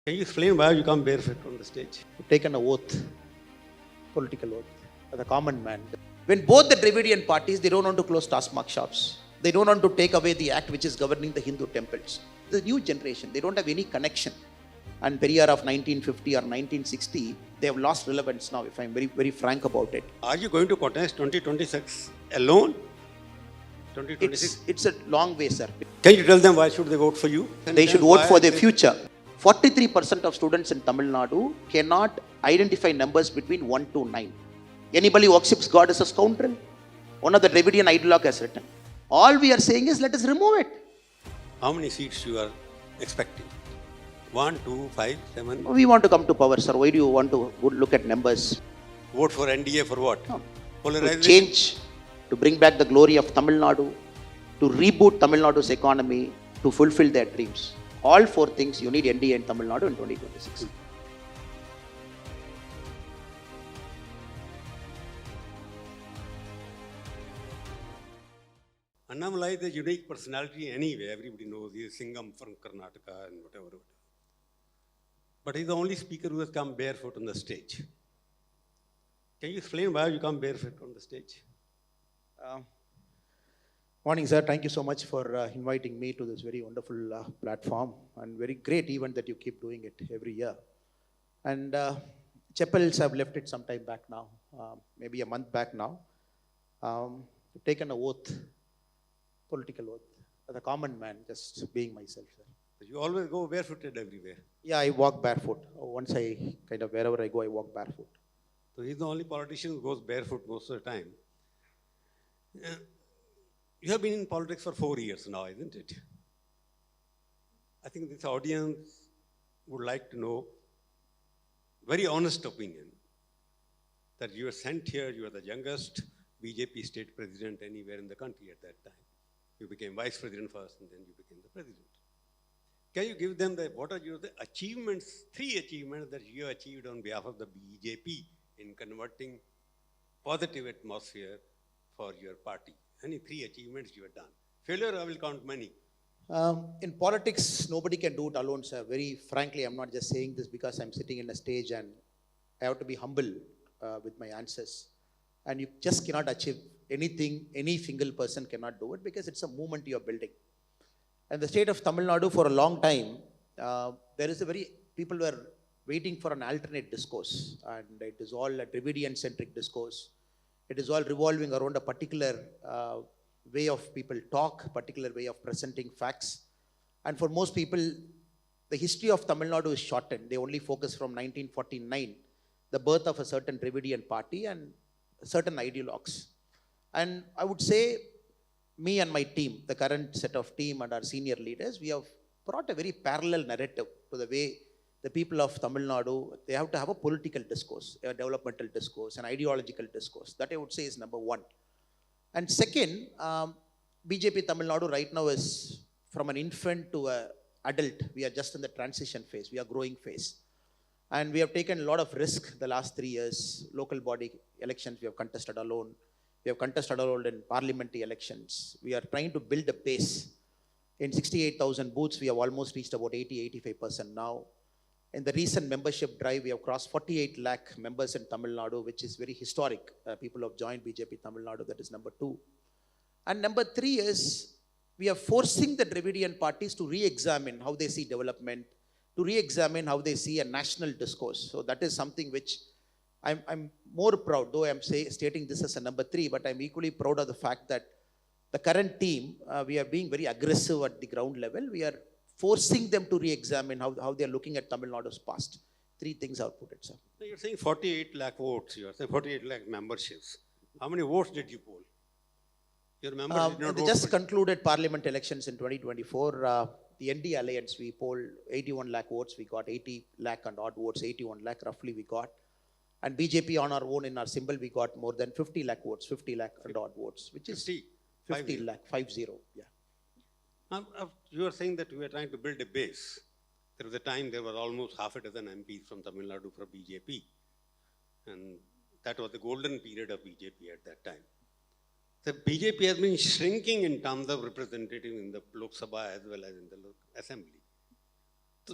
Can you explain why you come barefoot on the stage? Taken an oath, political oath, as a common man. When both the Dravidian parties, they don't want to close Tasmak shops. They don't want to take away the act which is governing the Hindu temples. The new generation, they don't have any connection. And Periyar of 1950 or 1960, they have lost relevance now, if I'm very, very frank about it. Are you going to contest 2026 alone? 2026? It's a long way, sir. Can you tell them why should they vote for you? They should vote for their future. 43% of students in Tamilnadu cannot identify numbers between 1 to 9. Anybody who worships God is a scoundrel. One of the Dravidian ideologue has written. All we are saying is let us remove it. How many seats you are expecting? 1, 2, 5, 7? We want to come to power, sir. Why do you want to look at numbers? Vote for NDA for what? No. To Polarization? change, to bring back the glory of Tamil Nadu, to reboot Tamil Nadu's economy, to fulfill their dreams. All four things you need NDA in Tamil Nadu in 2026. Annamalai is a unique personality anyway. Everybody knows he is Singham from Karnataka and whatever. But he's the only speaker who has come barefoot on the stage. Can you explain why you come barefoot on the stage? Morning, sir. Thank you so much for inviting me to this very wonderful platform and very great event that you keep doing it every year. And Chapels have left it some time back now, maybe a month back now. Taken an oath, political oath, as a common man, just being myself, sir. You always go barefooted everywhere. Yeah, I walk barefoot. Once I kind of, wherever I go, I walk barefoot. So he's the only politician who goes barefoot most of the time. You have been in politics for 4 years now, isn't it? I think this audience would like to know very honest opinion that you were sent here, you are the youngest BJP state president anywhere in the country at that time. You became vice president first and then you became the president. Can you give them what are the achievements, 3 achievements that you achieved on behalf of the BJP in converting positive atmosphere for your party? Any 3 achievements you have done? Failure, I will count many. In politics, nobody can do it alone, sir. Very frankly, I'm not just saying this because I'm sitting in a stage and I have to be humble with my answers. And you just cannot achieve anything, any single person cannot do it because it's a movement you're building. And the state of Tamil Nadu for a long time, people were waiting for an alternate discourse. And it is all a Dravidian-centric discourse. It is all revolving around a particular way of people talk, particular way of presenting facts. And for most people, the history of Tamil Nadu is shortened. They only focus from 1949, the birth of a certain Dravidian party and certain ideologues. And I would say, me and my team, the current set of team and our senior leaders, we have brought a very parallel narrative to the way the people of Tamil Nadu, they have to have a political discourse, a developmental discourse, an ideological discourse. That I would say is number 1. And second, BJP Tamil Nadu right now is from an infant to an adult. We are just in the transition phase. We are growing phase. And we have taken a lot of risk the last 3 years. Local body elections we have contested alone. We have contested alone in parliamentary elections. We are trying to build a base. In 68,000 booths, we have almost reached about 80-85% now. In the recent membership drive, we have crossed 48 lakh members in Tamil Nadu, which is very historic. People have joined BJP Tamil Nadu, that is number 2. And number 3 is, we are forcing the Dravidian parties to re-examine how they see development, to re-examine how they see a national discourse. So that is something which I'm more proud, though I'm stating this as a number 3, but I'm equally proud of the fact that the current team, we are being very aggressive at the ground level. We are forcing them to re-examine how they are looking at Tamil Nadu's past. 3 things I'll put it, sir. So you're saying 48 lakh votes, you are saying 48 lakh memberships. How many votes did you poll? Your members did not they vote just concluded parliament elections in 2024. The ND Alliance, we polled 81 lakh votes. We got 80 lakh and odd votes, 81 lakh roughly we got. And BJP on our own, in our symbol, we got more than 50 lakh votes, 50 lakh and odd votes, which is 50 lakh, 50, yeah. You are saying that we are trying to build a base. There was a time there were almost half a dozen MPs from Tamil Nadu for BJP. And that was the golden period of BJP at that time. The BJP has been shrinking in terms of representative in the Lok Sabha as well as in the Assembly.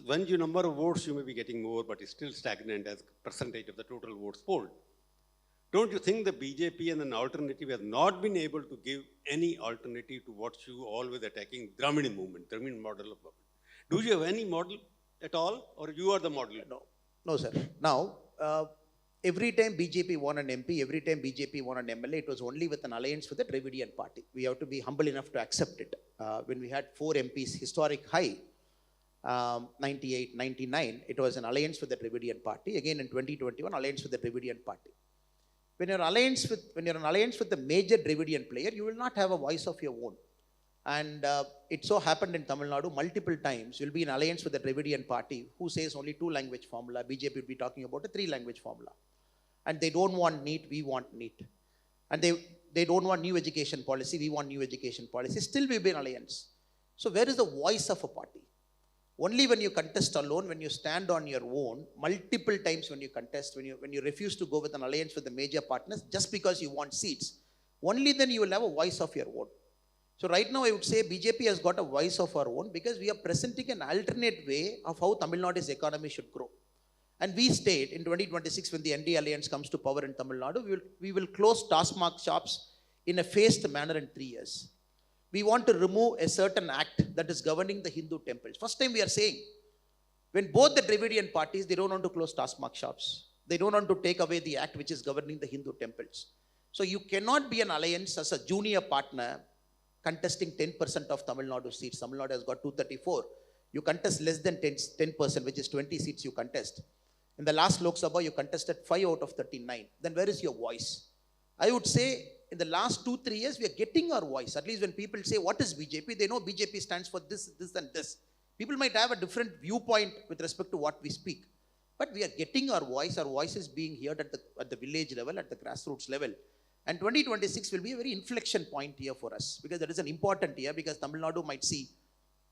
when you number of votes, you may be getting more, but it's still stagnant as percentage of the total votes polled. Don't you think the BJP and an alternative has not been able to give any alternative to what you always attacking Dravidian movement, Dravidian model of government? Do you have any model at all, or you are the model? No, sir. Now, every time BJP won an MP, every time BJP won an MLA, it was only with an alliance with the Dravidian party. We have to be humble enough to accept it. When we had 4 MPs, historic high, 98, 99, it was an alliance with the Dravidian party. Again in 2021, alliance with the Dravidian party. When you're an alliance with the major Dravidian player, you will not have a voice of your own. And it so happened in Tamilnadu multiple times, you'll be in alliance with the Dravidian party who says only 2-language formula. BJP would be talking about a 3-language formula. And they don't want NEET, we want NEET. And they don't want new education policy, we want new education policy. Still we'll be in alliance. So where is the voice of a party? Only when you contest alone, when you stand on your own, multiple times when you contest, when you refuse to go with an alliance with the major partners just because you want seats, only then you will have a voice of your own. So right now I would say BJP has got a voice of our own because we are presenting an alternate way of how Tamil Nadu's economy should grow. And we state in 2026 when the ND alliance comes to power in Tamil Nadu, we will close taskmark shops in a phased manner in 3 years. We want to remove a certain act that is governing the Hindu temples. First time we are saying, when both the Dravidian parties, they don't want to close taskmark shops. They don't want to take away the act which is governing the Hindu temples. So you cannot be an alliance as a junior partner contesting 10% of Tamil Nadu seats. Tamil Nadu has got 234. You contest less than 10%, which is 20 seats you contest. In the last Lok Sabha, you contested 5 out of 39. Then where is your voice? I would say in the last 2-3 years, we are getting our voice. At least when people say, what is BJP? They know BJP stands for this, this and this. People might have a different viewpoint with respect to what we speak. But we are getting our voice. Our voice is being heard at the village level, at the grassroots level. And 2026 will be a very inflection point here for us because that is an important year because Tamil Nadu might see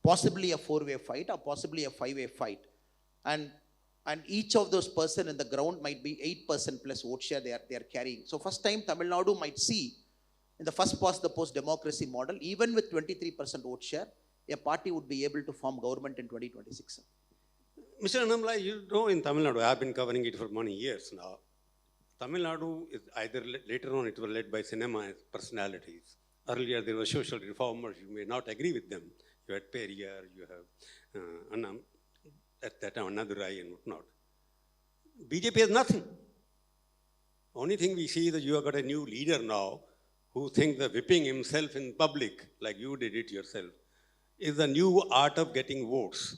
possibly a 4-way fight or possibly a 5-way fight. And each of those person in the ground might be 8% plus vote share they are carrying. So first time Tamil Nadu might see in the first past the post democracy model, even with 23% vote share, a party would be able to form government in 2026. Mr. Annamalai, you know in Tamil Nadu, I have been covering it for many years now. Tamil Nadu is either later on it was led by cinema personalities. Earlier there were social reformers, you may not agree with them. You had Periyar, you have at that time Nadu and whatnot. BJP has nothing. Only thing we see that you have got a new leader now who thinks that whipping himself in public, like you did it yourself, is the new art of getting votes.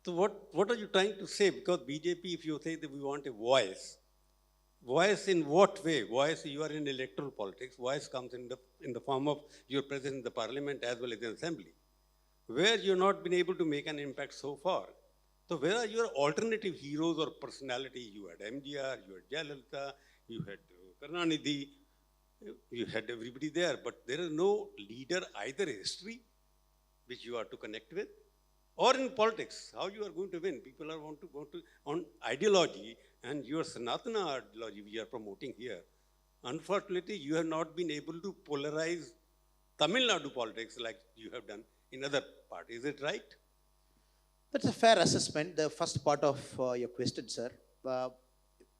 So what are you trying to say? Because BJP, if you say that we want a voice in what way? Voice, you are in electoral politics. Voice comes in the form of your presence in the parliament as well as in assembly, where you've not been able to make an impact so far. So where are your alternative heroes or personalities? You had MGR, you had Jayalalitha, you had Karunanidhi, you had everybody there, but there is no leader, either history, which you are to connect with, or in politics, how you are going to win. People are want to on ideology, and your Sanatana ideology we are promoting here. Unfortunately, you have not been able to polarize Tamil Nadu politics like you have done in other parts. Is it right? That's a fair assessment, the first part of your question, sir.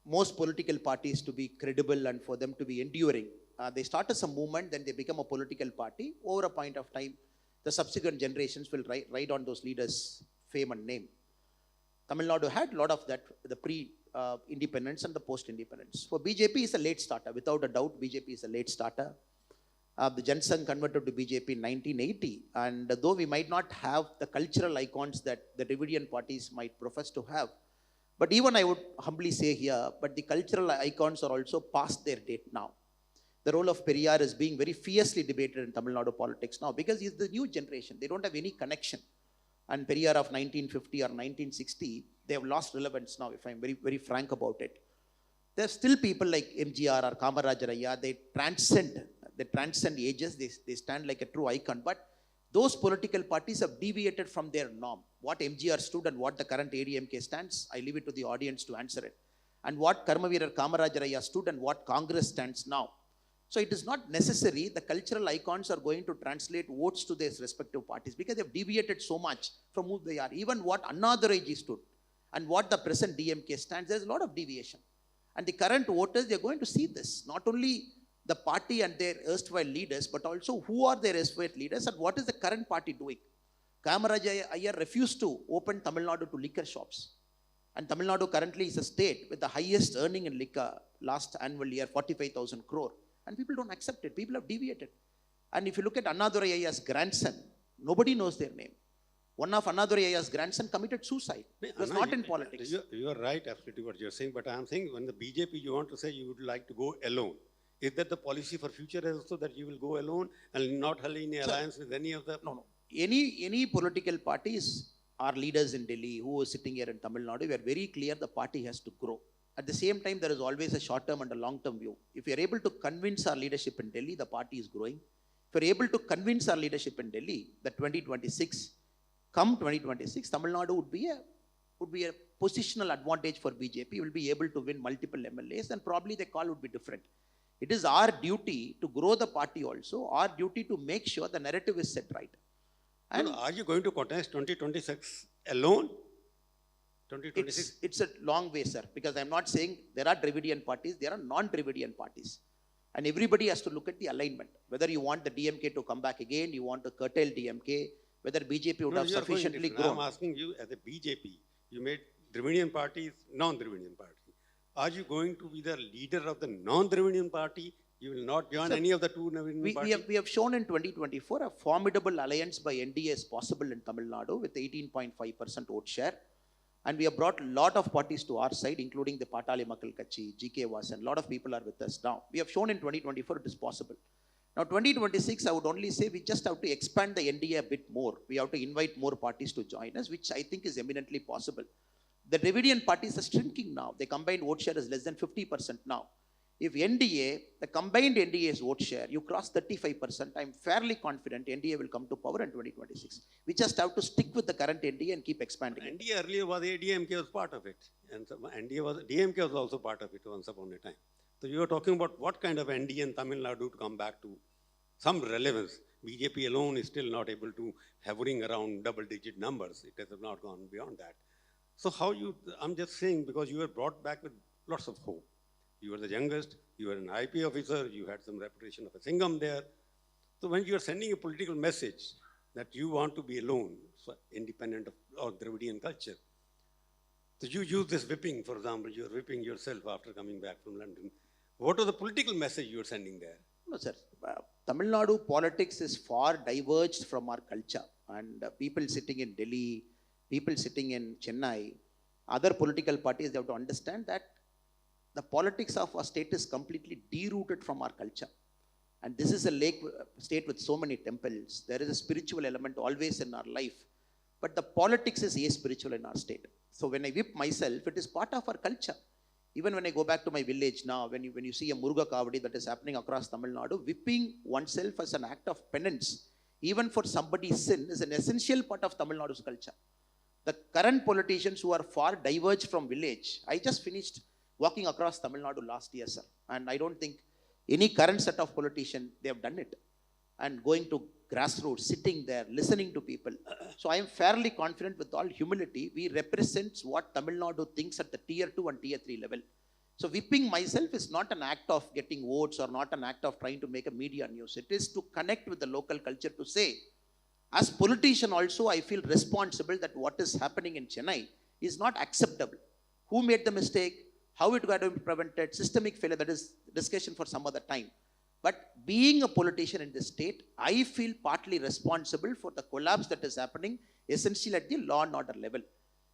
Most political parties to be credible and for them to be enduring, they start as a movement, then they become a political party. Over a point of time, the subsequent generations will ride on those leaders' fame and name. Tamil Nadu had a lot of that, the pre-independence and the post-independence. For BJP, is a late starter. Without a doubt, BJP is a late starter. The Jansangh converted to BJP in 1980, and though we might not have the cultural icons that the Dravidian parties might profess to have, but even I would humbly say here, but the cultural icons are also past their date now. The role of Periyar is being very fiercely debated in Tamil Nadu politics now because he's the new generation. They don't have any connection. And Periyar of 1950 or 1960, they have lost relevance now, if I'm very, very frank about it. There are still people like MGR or Kamarajaraia, they transcend ages, they stand like a true icon. But those political parties have deviated from their norm. What MGR stood and what the current ADMK stands, I leave it to the audience to answer it. And what Karmaveerar Kamarajaraia stood and what Congress stands now. So it is not necessary the cultural icons are going to translate votes to their respective parties because they have deviated so much from who they are. Even what Annamalai stood and what the present DMK stands, there's a lot of deviation. And the current voters, they're going to see this. Not only the party and their erstwhile leaders, but also who are their erstwhile leaders and what is the current party doing. Kamaraj Iyer refused to open Tamilnadu to liquor shops. And Tamil Nadu currently is a state with the highest earning in liquor last annual year, 45,000 crore. And people don't accept it. People have deviated. And if you look at Annamalai Ayya's grandson, nobody knows their name. One of Annamalai Ayya's grandson committed suicide. He was not in politics. You are right, absolutely what you're saying. But I am saying when the BJP, you want to say you would like to go alone. Is that the policy for future also that you will go alone and not have any alliance with any of the... No. Any political parties are leaders in Delhi who are sitting here in Tamil Nadu. We are very clear the party has to grow. At the same time, there is always a short-term and a long-term view. If we are able to convince our leadership in Delhi, the party is growing. If we are able to convince our leadership in Delhi that 2026, Tamil Nadu would be a positional advantage for BJP. We will be able to win multiple MLAs and probably the call would be different. It is our duty to grow the party also, our duty to make sure the narrative is set right. And are you going to contest 2026 alone? 2026? It's a long way, sir, because I'm not saying there are Dravidian parties, there are non-Dravidian parties. And everybody has to look at the alignment. Whether you want the DMK to come back again, you want to curtail DMK, whether BJP would have sufficiently grown. I'm asking you, as a BJP, you made Dravidian parties non-Dravidian party. Are you going to be the leader of the non-Dravidian party? You will not join any of the two Dravidian parties? We have shown in 2024 a formidable alliance by NDA is possible in Tamil Nadu with 18.5% vote share. And we have brought a lot of parties to our side, including the Patali Makkal Kachi, GK Vasan. A lot of people are with us now. We have shown in 2024 it is possible. Now 2026, I would only say we just have to expand the NDA a bit more. We have to invite more parties to join us, which I think is eminently possible. The Dravidian parties are shrinking now. The combined vote share is less than 50% now. If NDA, the combined NDA's vote share, you cross 35%, I'm fairly confident NDA will come to power in 2026. We just have to stick with the current NDA and keep expanding it. NDA earlier was DMK was part of it. And DMK was also part of it once upon a time. So you are talking about what kind of NDA in Tamil Nadu to come back to some relevance. BJP alone is still not able to hovering around double-digit numbers. It has not gone beyond that. So I'm just saying because you were brought back with lots of hope. You were the youngest, you were an IP officer, you had some reputation of a Singham there. So when you are sending a political message that you want to be alone, so independent of all Dravidian culture, so you use this whipping, for example, you're whipping yourself after coming back from London. What was the political message you were sending there? No, sir. Tamil Nadu politics is far diverged from our culture. And people sitting in Delhi, people sitting in Chennai, other political parties, they have to understand that the politics of our state is completely derooted from our culture. And this is a state with so many temples. There is a spiritual element always in our life. But the politics is spiritual in our state. So when I whip myself, it is part of our culture. Even when I go back to my village now, when you see a Muruga Kavadi that is happening across Tamil Nadu, whipping oneself as an act of penance, even for somebody's sin, is an essential part of Tamil Nadu's culture. The current politicians who are far diverged from village, I just finished walking across Tamil Nadu last year, sir. And I don't think any current set of politicians, they have done it. And going to grassroots, sitting there, listening to people. So I am fairly confident with all humility, we represent what Tamil Nadu thinks at the tier 2 and tier 3 level. So whipping myself is not an act of getting votes or not an act of trying to make a media news. It is to connect with the local culture to say, as politician also, I feel responsible that what is happening in Chennai is not acceptable. Who made the mistake? How it got to be prevented? Systemic failure, that is discussion for some other time. But being a politician in this state, I feel partly responsible for the collapse that is happening essentially at the law and order level.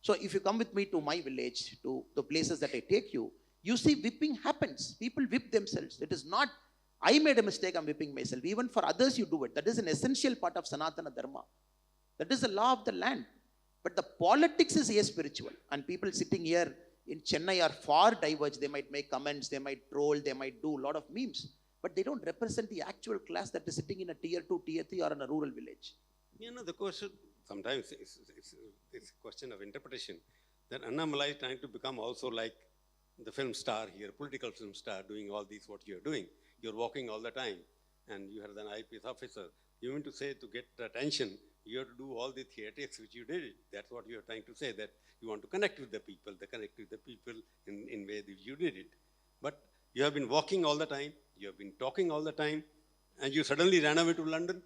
So if you come with me to my village, to the places that I take you, you see whipping happens. People whip themselves. It is not, I made a mistake, I'm whipping myself. Even for others you do it. That is an essential part of Sanatana Dharma. That is the law of the land. But the politics is spiritual. And people sitting here in Chennai are far diverged. They might make comments, they might troll, they might do a lot of memes. But they don't represent the actual class that is sitting in a tier 2, tier 3 or in a rural village. You know, the question, sometimes it's a question of interpretation. That Annamalai is trying to become also like the film star here, political film star, doing all these what you're doing. you're walking all the time, and you are an IPS officer. You mean to say to get attention, you have to do all the theatrics which you did. That's what you're trying to say, that you want to connect with the people, in way that you did it. But you have been walking all the time, you have been talking all the time, and you suddenly ran away to London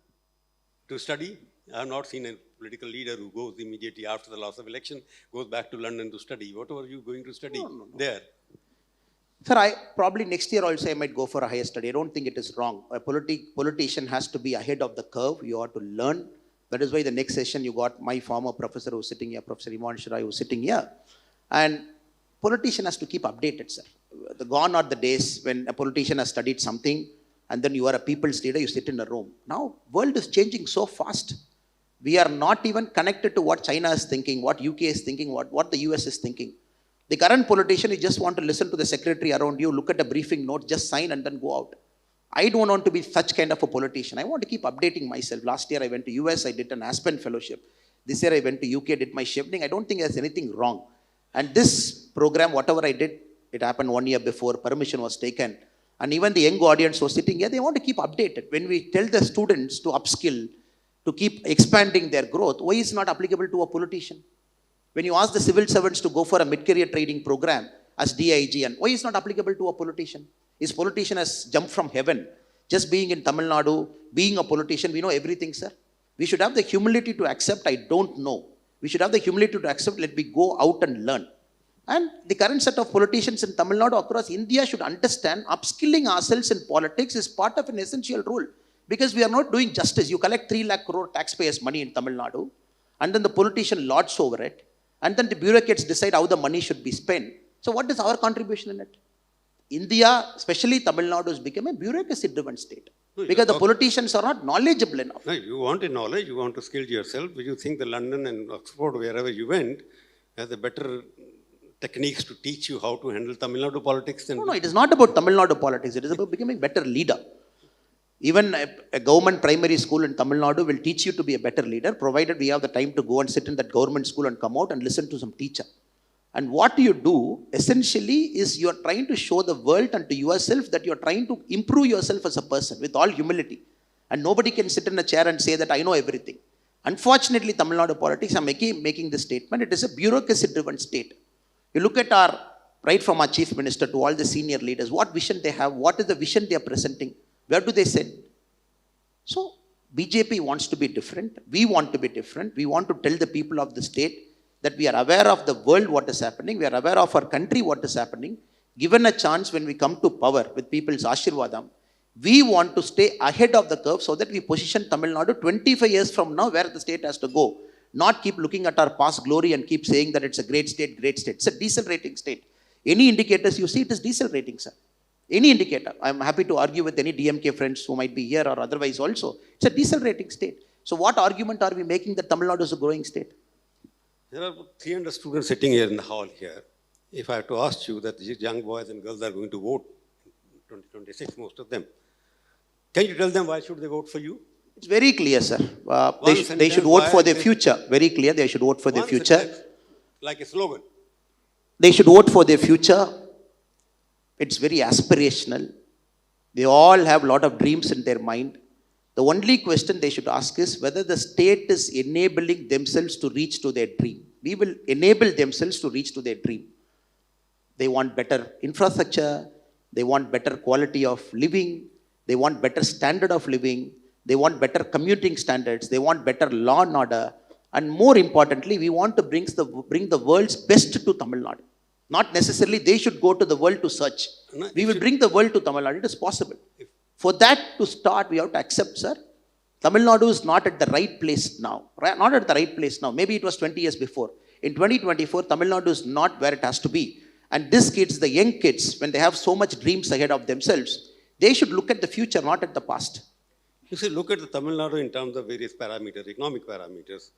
to study. I have not seen a political leader who goes immediately after the loss of election, goes back to London to study. What were you going to study there? Sir, I probably next year also I might go for a higher study. I don't think it is wrong. A politician has to be ahead of the curve. You have to learn. That is why the next session you got my former professor who's sitting here, Professor Iman Shirai, who's sitting here. And politician has to keep updated, sir. The gone are the days when a politician has studied something and then you are a people's leader, you sit in a room. Now, world is changing so fast. We are not even connected to what China is thinking, what UK is thinking, what the US is thinking. The current politician, you just want to listen to the secretary around you, look at a briefing note, just sign and then go out. I don't want to be such kind of a politician. I want to keep updating myself. Last year I went to US, I did an Aspen fellowship. This year I went to UK, did my shifting. I don't think there's anything wrong. And this program, whatever I did, it happened 1 year before, permission was taken. And even the young audience was sitting here, they want to keep updated. When we tell the students to upskill, to keep expanding their growth, why is it not applicable to a politician? When you ask the civil servants to go for a mid-career training program as DIG, and why is it not applicable to a politician? His politician has jumped from heaven. Just being in Tamilnadu, being a politician, we know everything, sir. We should have the humility to accept, I don't know. We should have the humility to accept, let me go out and learn. And the current set of politicians in Tamil Nadu across India should understand upskilling ourselves in politics is part of an essential role. Because we are not doing justice. You collect 3 lakh crore taxpayers' money in Tamil Nadu, and then the politician lords over it, and then the bureaucrats decide how the money should be spent. So what is our contribution in it? India, especially Tamil Nadu, has become a bureaucracy-driven state. Because the politicians are not knowledgeable enough. No, you want a knowledge, you want to skill yourself, but you think the London and Oxford, wherever you went, has a better techniques to teach you how to handle Tamil Nadu politics than... No, it is not about Tamil Nadu politics. It is about becoming a better leader. Even a government primary school in Tamil Nadu will teach you to be a better leader, provided we have the time to go and sit in that government school and come out and listen to some teacher. And what you do, essentially, is you are trying to show the world and to yourself that you are trying to improve yourself as a person with all humility. And nobody can sit in a chair and say that I know everything. Unfortunately, Tamil Nadu politics, I'm making this statement, it is a bureaucracy-driven state. You look at right from our chief minister to all the senior leaders, what vision they have, what is the vision they are presenting, where do they send? So, BJP wants to be different, we want to be different, we want to tell the people of the state that we are aware of the world what is happening, we are aware of our country what is happening. Given a chance when we come to power with people's Ashirvadam, we want to stay ahead of the curve so that we position Tamil Nadu 25 years from now where the state has to go. Not keep looking at our past glory and keep saying that it's a great state, great state. It's a decelerating state. Any indicators you see, it is decelerating, sir. Any indicator. I'm happy to argue with any DMK friends who might be here or otherwise also. It's a decelerating state. So what argument are we making that Tamil Nadu is a growing state? There are 300 students sitting here in the hall here. If I have to ask you that these young boys and girls are going to vote in 2026, most of them, can you tell them why should they vote for you? It's very clear, sir. They should vote for their future. Very clear, they should vote for their future. Like a slogan. They should vote for their future. It's very aspirational. They all have a lot of dreams in their mind. The only question they should ask is whether the state is enabling themselves to reach to their dream. We will enable themselves to reach to their dream. They want better infrastructure. They want better quality of living. They want better standard of living. They want better commuting standards. They want better law and order. And more importantly, we want to bring the world's best to Tamil Nadu. Not necessarily they should go to the world to search. No, we will bring the world to Tamil Nadu. It is possible. For that to start, we have to accept, sir, Tamil Nadu is not at the right place now. Not at the right place now. Maybe it was 20 years before. In 2024, Tamil Nadu is not where it has to be. And these kids, the young kids, when they have so much dreams ahead of themselves, they should look at the future, not at the past. You see, look at the Tamil Nadu in terms of various parameters, economic parameters.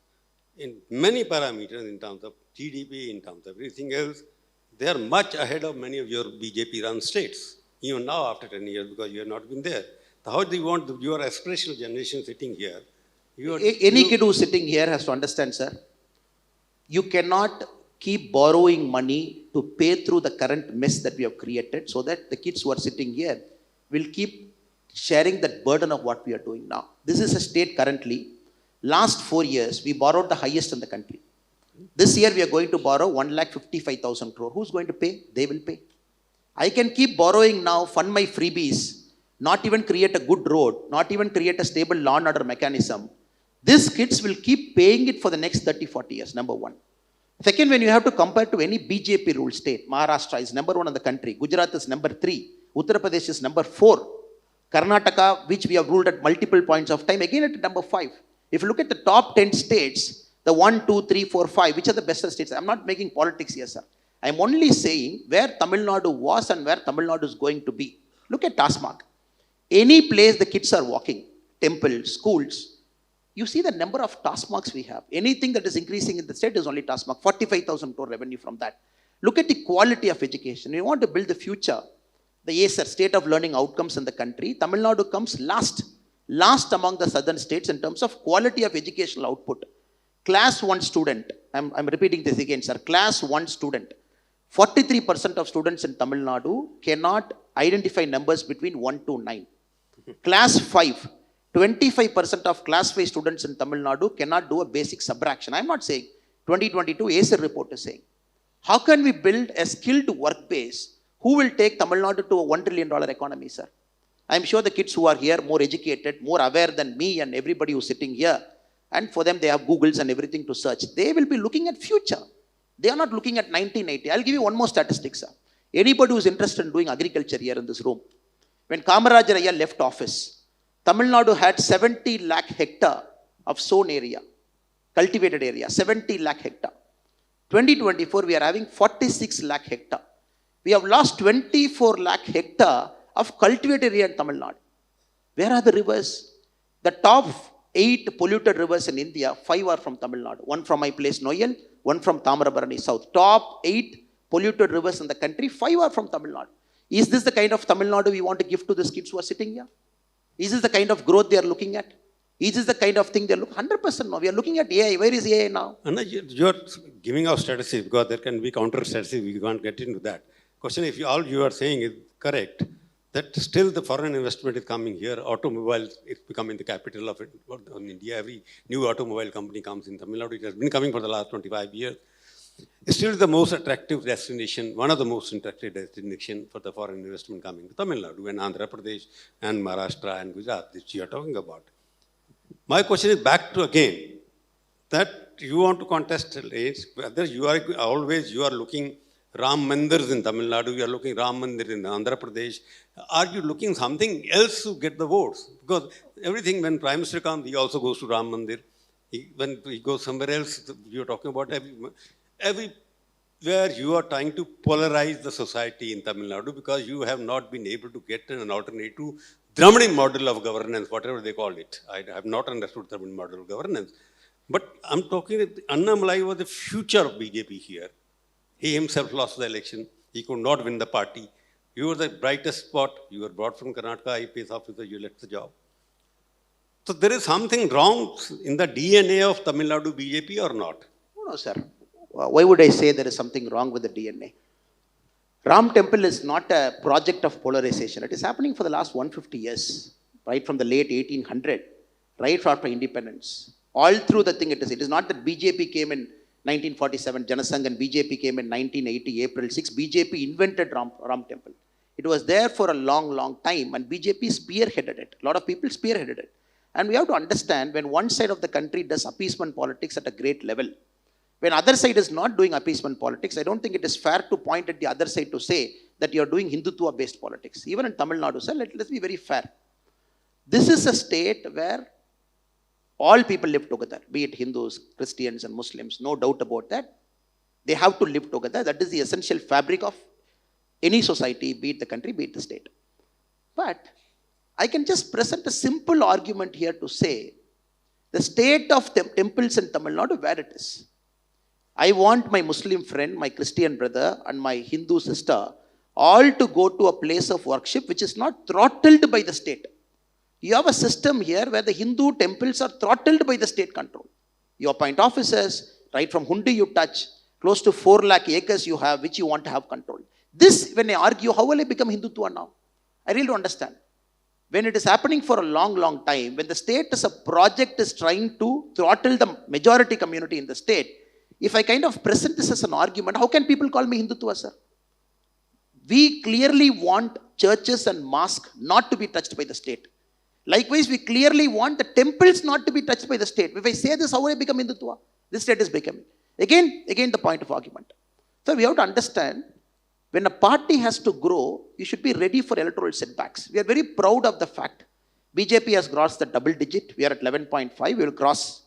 In many parameters, in terms of GDP, in terms of everything else, they are much ahead of many of your BJP-run states. Even now, after 10 years, because you have not been there. How do you want your aspirational generation sitting here? Any kid who's sitting here has to understand, sir, you cannot keep borrowing money to pay through the current mess that we have created so that the kids who are sitting here will keep sharing that burden of what we are doing now. This is a state currently, last 4 years, we borrowed the highest in the country. This year we are going to borrow 1,55,000 crore. Who's going to pay? They will pay. I can keep borrowing now, fund my freebies, not even create a good road, not even create a stable law and order mechanism. These kids will keep paying it for the next 30, 40 years, number one. Second, when you have to compare to any BJP ruled state, Maharashtra is number 1 in the country, Gujarat is number 3, Uttar Pradesh is number 4, Karnataka, which we have ruled at multiple points of time, again at number 5. If you look at the top 10 states, the 1, 2, 3, 4, 5, which are the best states? I'm not making politics here, sir. I'm only saying where Tamilnadu was and where Tamilnadu is going to be. Look at Tasmak. Any place the kids are walking, temples, schools, you see the number of task marks we have. Anything that is increasing in the state is only task mark. 45,000 crore revenue from that. Look at the quality of education. We want to build the future. The ASER, state of learning outcomes in the country. Tamil Nadu comes last among the southern states in terms of quality of educational output. Class 1 student, I'm repeating this again, sir. Class 1 student. 43% of students in Tamil Nadu cannot identify numbers between 1 to 9. Class 5. 25% of class 5 students in Tamil Nadu cannot do a basic subtraction. I'm not saying. 2022 ASER report is saying. How can we build a skilled work base who will take Tamil Nadu to a $1 trillion economy, sir? I'm sure the kids who are here more educated, more aware than me and everybody who's sitting here, and for them they have Googles and everything to search. They will be looking at future. They are not looking at 1980. I'll give you one more statistic, sir. Anybody who's interested in doing agriculture here in this room, when Kamaraj Raya left office, Tamil Nadu had 70 lakh hectare of sown area, cultivated area, 70 lakh hectare. 2024, we are having 46 lakh hectare. We have lost 24 lakh hectare of cultivated area in Tamil Nadu. Where are the rivers? The top 8 polluted rivers in India, 5 are from Tamil Nadu. One from my place, Noyal, one from Tamarabarani South. Top 8 polluted rivers in the country, 5 are from Tamil Nadu. Is this the kind of Tamil Nadu we want to give to these kids who are sitting here? Is this the kind of growth they are looking at? Is this the kind of thing they are looking at? 100% no. We are looking at AI. Where is AI now? Anna, you're giving out statistics because there can be counter statistics. We can't get into that. Question, if all you are saying is correct, that still the foreign investment is coming here. Automobiles is becoming the capital of it. In India, every new automobile company comes in Tamil Nadu. It has been coming for the last 25 years. It's still the most attractive destination, one of the most attractive destinations for the foreign investment coming to Tamil Nadu and Andhra Pradesh and Maharashtra and Gujarat, which you are talking about. My question is back to again, that you want to contest whether you are looking Ram Mandirs in Tamil Nadu, you are looking Ram Mandir in Andhra Pradesh. Are you looking something else to get the votes? Because everything, when Prime Minister comes, he also goes to Ram Mandir. When he goes somewhere else, you are talking about everywhere you are trying to polarize the society in Tamil Nadu because you have not been able to get an alternative to Dravidian model of governance, whatever they call it. I have not understood Dravidian model of governance. But I'm talking, Annamalai was the future of BJP here. He himself lost the election. He could not win the party. You were the brightest spot. You were brought from Karnataka, IPS officer, you left the job. So there is something wrong in the DNA of Tamil Nadu BJP or not? No, sir. Why would I say there is something wrong with the DNA? Ram Temple is not a project of polarization. It is happening for the last 150 years, right from the late 1800, right after independence. All through the thing it is. It is not that BJP came in 1947, Janasangh, and BJP came in 1980, April 6. BJP invented Ram Temple. It was there for a long, long time, and BJP spearheaded it. A lot of people spearheaded it. And we have to understand, when one side of the country does appeasement politics at a great level, when other side is not doing appeasement politics, I don't think it is fair to point at the other side to say that you are doing Hindutva-based politics. Even in Tamil Nadu, sir, let's be very fair. This is a state where all people live together, be it Hindus, Christians, and Muslims, no doubt about that. They have to live together. That is the essential fabric of any society, be it the country, be it the state. But I can just present a simple argument here to say the state of the temples in Tamil Nadu, where it is. I want my Muslim friend, my Christian brother, and my Hindu sister all to go to a place of worship which is not throttled by the state. You have a system here where the Hindu temples are throttled by the state control. You appoint officers, right from Hundi you touch, close to 4 lakh acres you have, which you want to have control. This, when I argue, how will I become Hindutva now? I really don't understand. when it is happening for a long, long time, when the state as a project is trying to throttle the majority community in the state, if I kind of present this as an argument, how can people call me Hindutva, sir? We clearly want churches and mosques not to be touched by the state. Likewise, we clearly want the temples not to be touched by the state. If I say this, how will I become Hindutva? This state is becoming. Again, the point of argument. So we have to understand, when a party has to grow, you should be ready for electoral setbacks. We are very proud of the fact BJP has crossed the double digit. We are at 11.5. We will cross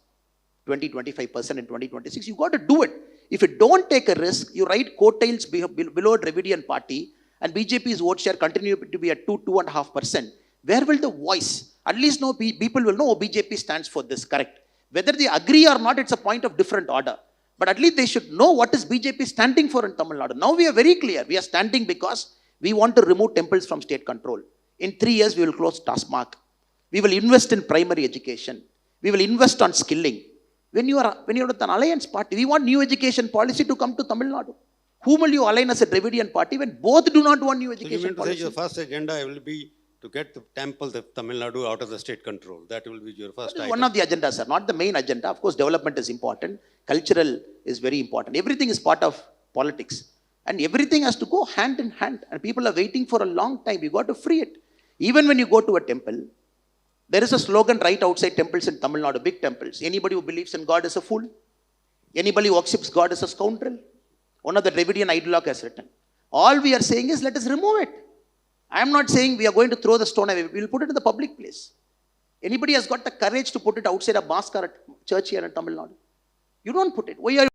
20-25% in 2026. You got to do it. If you don't take a risk, you ride coattails below Dravidian party, and BJP's vote share continue to be at 2.5%. Where will the voice? At least people will know BJP stands for this, correct? Whether they agree or not, it's a point of different order. But at least they should know what is BJP standing for in Tamilnadu. Now we are very clear. We are standing because we want to remove temples from state control. In 3 years, we will close Tasmak. We will invest in primary education. We will invest on skilling. When you are with an alliance party, we want new education policy to come to Tamil Nadu. Whom will you align as a Dravidian party when both do not want new education policy? So you mean to say your first agenda will be to get the temples of Tamil Nadu out of the state control? That will be your first item. One of the agendas, sir, not the main agenda. Of course, development is important. Cultural is very important. Everything is part of politics. And everything has to go hand in hand. And people are waiting for a long time. You got to free it. Even when you go to a temple, there is a slogan right outside temples in Tamil Nadu, big temples. Anybody who believes in God is a fool. Anybody who worships God is a scoundrel. One of the Dravidian ideologue has written. All we are saying is, let us remove it. I am not saying we are going to throw the stone away. We will put it in the public place. Anybody has got the courage to put it outside a mosque or a church here in Tamil Nadu? You don't put it. Why are